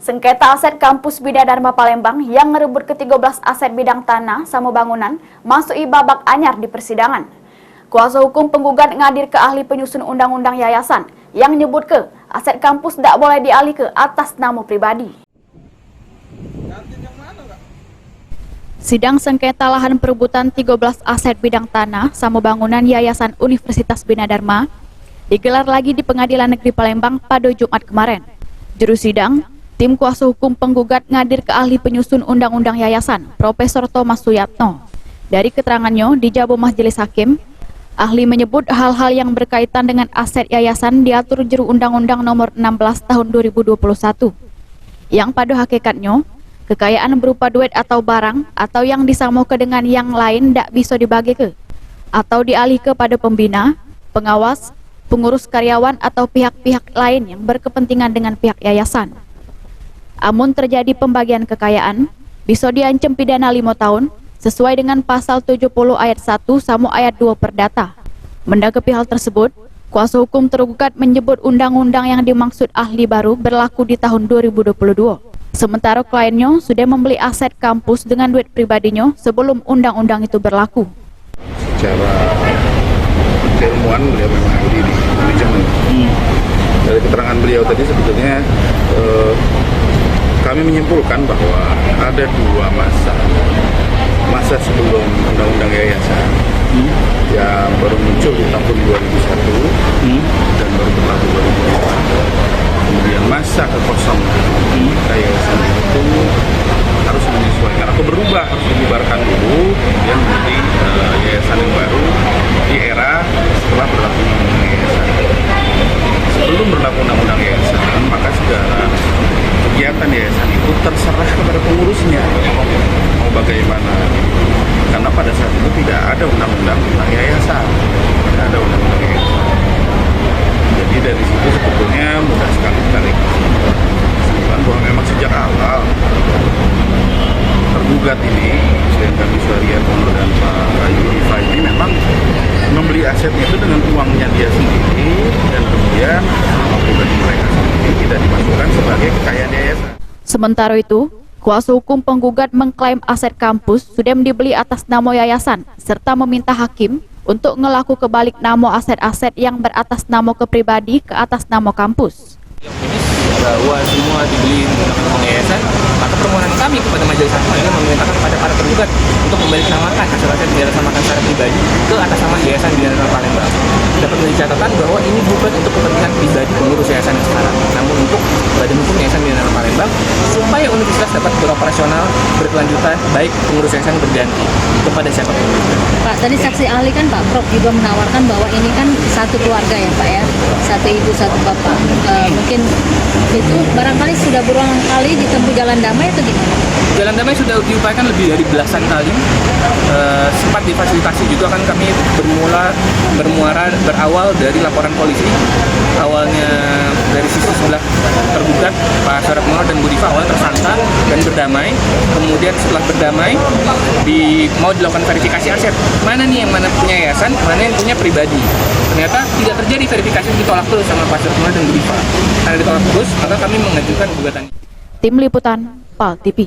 Sengketa aset kampus Bidadharma Palembang yang merebut ke-13 aset bidang tanah sama bangunan masuki babak anyar di persidangan. Kuasa hukum penggugat ngadir ke ahli penyusun undang-undang yayasan yang nyebut ke aset kampus tidak boleh dialih ke atas nama pribadi. Sidang sengketa lahan perebutan 13 aset bidang tanah sama bangunan Yayasan Universitas Bidadharma digelar lagi di Pengadilan Negeri Palembang pada Jumat kemarin. Juru sidang, tim kuasa hukum penggugat ngadir ke ahli penyusun undang-undang yayasan, Profesor Thomas Suyatno. Dari keterangannya di Jabo Majelis Hakim, ahli menyebut hal-hal yang berkaitan dengan aset yayasan diatur juru Undang-Undang Nomor 16 Tahun 2021, yang pada hakikatnya kekayaan berupa duit atau barang atau yang disamakan dengan yang lain tidak bisa dibagi ke atau dialih kepada pembina, pengawas, pengurus karyawan atau pihak-pihak lain yang berkepentingan dengan pihak yayasan. Amun terjadi pembagian kekayaan, bisa diancam pidana 5 tahun sesuai dengan pasal 70 ayat 1 sama ayat 2 Perdata. Menanggapi hal tersebut, kuasa hukum tergugat menyebut undang-undang yang dimaksud ahli baru berlaku di tahun 2022. Sementara kliennya sudah membeli aset kampus dengan duit pribadinya sebelum undang-undang itu berlaku. Secara keilmuan beliau memang ahli di manajemen. Dari keterangan beliau tadi sebetulnya kami menyimpulkan bahwa ada dua masa sebelum undang-undang yayasan yang baru muncul di tahun 2001 dan baru berlaku 2005. Kemudian masa kekosongan yayasan itu harus menyesuaikan atau berubah, harus dibubarkan dulu, kemudian menjadi yayasan yang baru di era setelah berlaku undang-undang yayasan. Sebelum berlaku undang-undang yayasan, maka segala kegiatan yayasan itu terserah kepada pengurusnya mau bagaimana, karena pada saat itu tidak ada undang-undang tentang yayasan, tidak ada undang-undang yayasan. Jadi dari situ sebetulnya mudah sekali tarik kesimpulan bahwa memang sejak awal tergugat ini, selain kami Suariat Mono dan Pak Ayu Diva ini memang membeli asetnya itu dengan uangnya dia sendiri dan kemudian uang pribadi mereka sendiri tidak dimasukkan sebagai kekayaan yayasan. Sementara itu, kuasa hukum penggugat mengklaim aset kampus sudah dibeli atas nama yayasan serta meminta hakim untuk ngelaku kebalik nama aset-aset yang beratas nama ke pribadi ke atas nama kampus. Bahwa semua dibeli menggunakan yayasan, maka permohonan kami kepada majelis hakim adalah memerintahkan kepada para tergugat untuk membaliknamakan hasil-hasil diatasnamakan secara pribadi ke atas nama Yayasan Bidadharma Palembang. Dapat menjadi catatan bahwa ini bukan untuk kepentingan pribadi pengurus yayasan yang sekarang, namun untuk badan hukum Yayasan Bidadharma Palembang supaya universitas dapat beroperasional berkelanjutan, baik pengurus yayasan berganti kepada siapapun. Pak, tadi saksi ahli kan Pak Prof juga menawarkan bahwa ini kan satu keluarga ya Pak ya, satu ibu satu bapak. Mungkin itu barangkali sudah berulang kali ditempuh jalan damai atau gimana? Jalan damai sudah diupayakan lebih dari belasan kali. Sempat difasilitasi juga kan, kami berawal dari laporan polisi. Awalnya dari sisi sebelah tergugat Pak Suyatno Mono dan Bu Diva awalnya tersangka dan berdamai. Kemudian setelah berdamai mau dilakukan verifikasi aset. Mana nih yang mana punya yayasan, mana yang punya pribadi. Ternyata tidak terjadi verifikasi, ditolak terus sama Pak Suyatno Mono dan Bu Diva. Karena ditolak terus, maka kami mengajukan gugatan. Tim Liputan PAL TV.